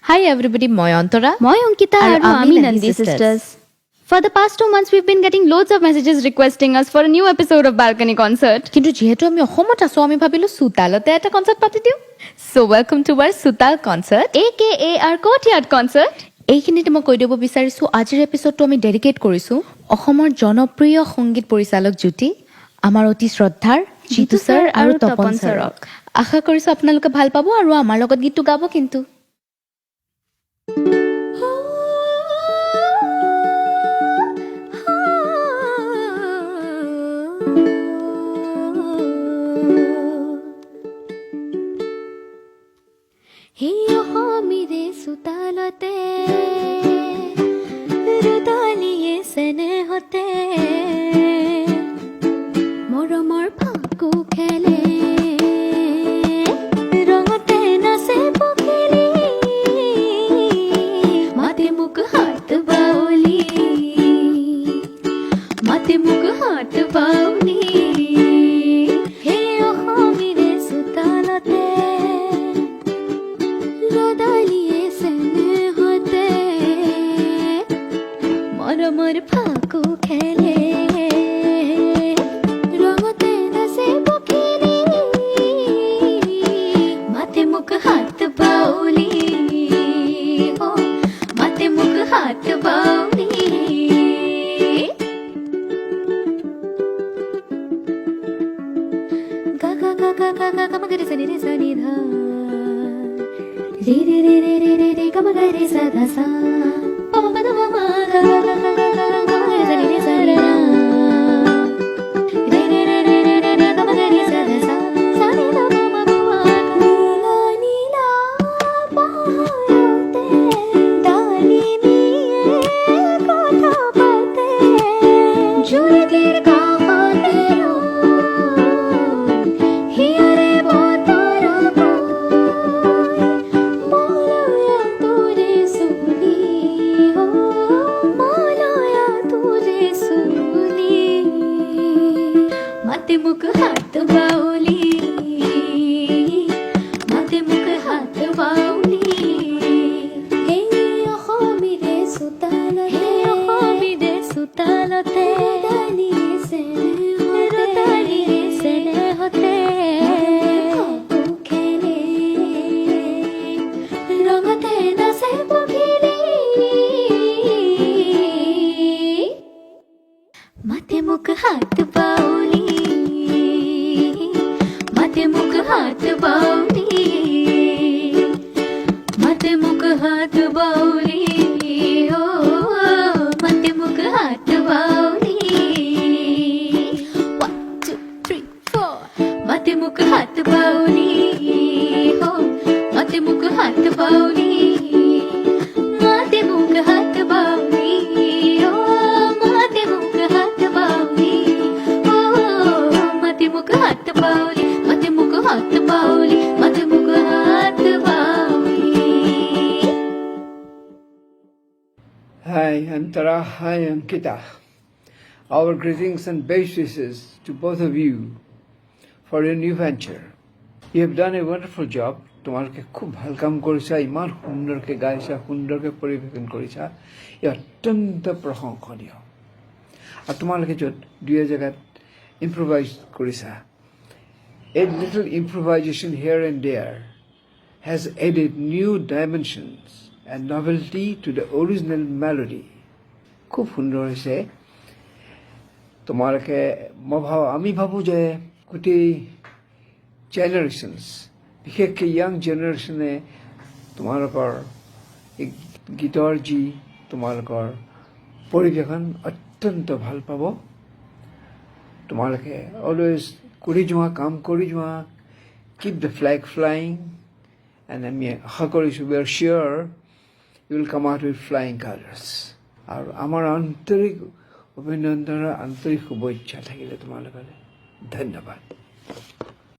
Hi everybody, মই অন্তৰা, মই অংকিতা আৰু আৰু আমি আমি Nandini Nandini sisters. sisters. For the past 2 months, we've been getting loads of messages requesting us for a new episode of Balcony Concert. কিন্তু যিহেতু আমি অসমত আছো আমি ভাবিলো সুতালতে এটা কনসার্ট পাতি দিও। সো ওয়েলকাম টু আৱাৰ সুতাল concert. AKA our courtyard concert. এইখিনিতে মই কৈ দিব বিচাৰিছো আজিৰ এপিসোডটো আমি ডেডিকেট কৰিছো অসমৰ জনপ্ৰিয় সংগীত পৰিচালক জ্যোতি, আমাৰ অতি শ্ৰদ্ধাৰ জিতু স্যাৰ আৰু তপন স্যাৰক। আশা কৰিছো আপোনালোকে ভাল পাব আৰু আমাৰ লগত গীতটো গাব কিন্তু। Hiyo homire sutalate rudaliye sene hote moromor phaku khele rongote nase pokhili mate muk hat bauli mate muk hat bauli hiyo homire sutalate রদালিয়ে সেনে হতে মরমর ফাকু খেলে রঙতে নাচে বকিলি মাথে মুখ হাত বাউলি ও মাথে মুখ হাত বাউলি গা গা গা গা গা গা গা মগরে সনি ধা re re re re re re re ga ma ga re sa da sa pa ma da ma ga ga ga ga ga ga ga ma re re sa re na re re re re re re re ga ma ga re sa da sa sa re da ma ma ma nila nila pahayote dali miye kotha bolte jure dir ka patero hiare botara mate muk hat bauli mate muk hat bauli hey khomire sutalate dali sene hote khele rongate nase pokhili mate muk hat bauli mate muk hat bauli mate muk hat bauli oh mate muk hat bauli 1 2 3 4 mate muk hat bauli oh mate muk hat bauli mate muk hat bauli oh mate muk hat bauli oh mate muk hat bauli mate muk hat bauli mate muk hat bauli. Hi Antara, hi Ankita. Our greetings and best wishes to both of you for your new venture. You have done a wonderful job. তোমালোকে খুব ভাল কাম কৰিছা, ইমান সুন্দৰকৈ গাইছা, সুন্দৰকৈ পৰিৱেশন কৰিছা, ই অত্যন্ত প্ৰশংসনীয়। আৰু তোমালোকে য'ত দুই জেগাত ইম্প্ৰভাইজ কৰিছা, a little improvisation here and there has added new dimensions and novelty to the original melody. খুব সুন্দৰ হৈছে। তোমালোকে আমি ভাবোঁ যে গোটেই জেনেৰেশ্যনছ, বিশেষকৈ ইয়াং জেনেৰেশ্যনে তোমালোকৰ এই গীতৰ যি তোমালোকৰ পৰিৱেশন অত্যন্ত ভাল পাব। তোমালোকে অলৱেজ কৰি যোৱা, কাম কৰি যোৱা, keep the flag flying, and আমি আশা কৰিছোঁ we are sure you will come out with flying colours. আৰু আমাৰ আন্তৰিক অভিনন্দনৰ আন্তৰিক শুভেচ্ছা থাকিলে তোমালোকলৈ। ধন্যবাদ।